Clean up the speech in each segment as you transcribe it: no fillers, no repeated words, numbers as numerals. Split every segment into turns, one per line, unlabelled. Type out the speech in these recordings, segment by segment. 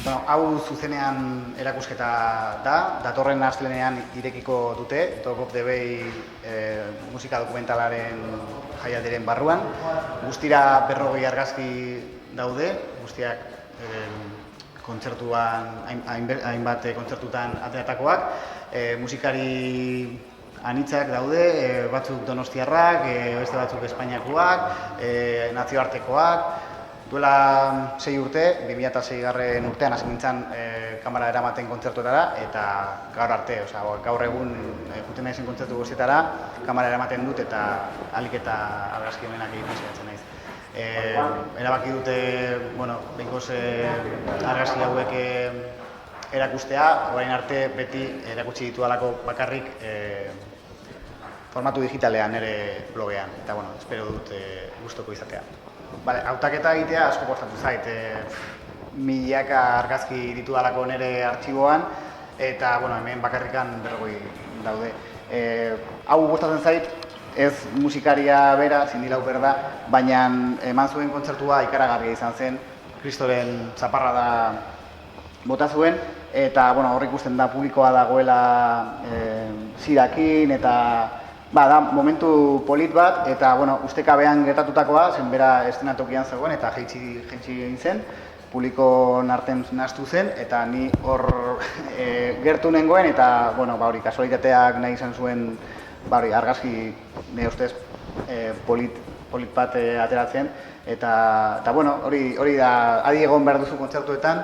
Bueno, hau zuzenean erakusketa da, datorren astelehenean irekiko dute, Talk of the Bay musika dokumentalaren jaialdiaren barruan. Guztira 40 argazki daude, guztiak kontzertuan, hainbat kontzertutan ateratakoak. Musikari anitzak daude, batzuk donostiarrak, beste batzuk espainiakoak, nazioartekoak. Duela 6 urte, 2006 urtean hasi nintzen kamera eramaten kontzertuetara, eta gaur arte, gaur egun juten naizen kontzertu guztietara, kamera eramaten dut eta ahalik eta argazki honenak egiten saiatzen naiz. Erabaki dute, behingoz argazki hauek erakustea, orain arte beti erakutsi ditudalako bakarrik formatu digitalean nire blogean, eta espero dut gustuko izatea. Hautaketa egitea asko kostatu zait, milaka argazki ditudalako nire artxiboan, eta hemen bakarrikan 40 daude. Hau gustatzen zait, ez musikaria bera, Cindy Lauper da, baina eman zuen kontzertua ikaragarria izan zen, Kristoren txaparrada bota zuen, eta hor ikusten da publikoa dagoela zirakin, eta da momentu polit bat, eta ustekabean gertatutakoa, zen bera estenatokian zegoen, eta jaitsi egin zen, publikoan artean nahastu zen, eta ni hor gertu nengoen, eta kasualitateak nahi izan zuen argazki nire ustez polit bat ateratzen, eta hori da, adi egon behar duzu kontzertuetan,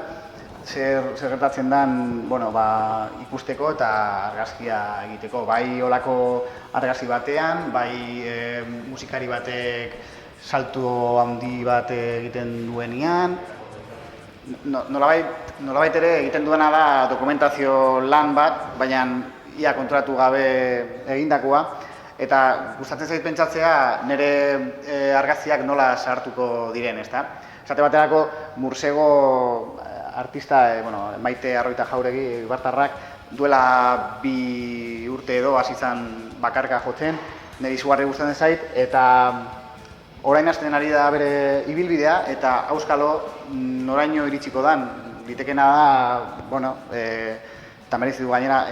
zer gertatzen den ikusteko eta argazkia egiteko. Bai olako argazki batean, bai musikari batek salto handi bat egiten duenean. Nolabait ere egiten duena da dokumentazio lan bat, baina ia kontratu gabe egindakoa. Eta gustatzen zait pentsatzea nire argazkiak nola sartuko diren, ezta? Esate baterako Mursego artista, Maite Arroita Jauregi Ibartarrak, duela 2 urte edo hasi zen bakarka jotzen, nire izugarri gustatzen zait, eta orain hasten ari da bere ibilbidea, eta auskalo noraino iritsiko dan, litekena da, eta merezi du gainera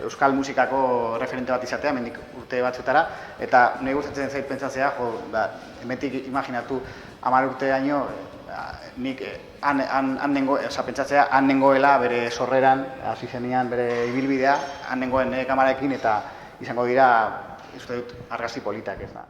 euskal musikako referente bat izatea, mendik urte batzuetara, eta nire gustatzen zait pentsatzea, hemendik imaginatu 10 urteaino, nik pentsatzea han nengoela bere sorreran, hasi zenean bere ibilbidea, han nengoen nire kamaraekin, eta izango dira, uste dut, argazki politak ez da.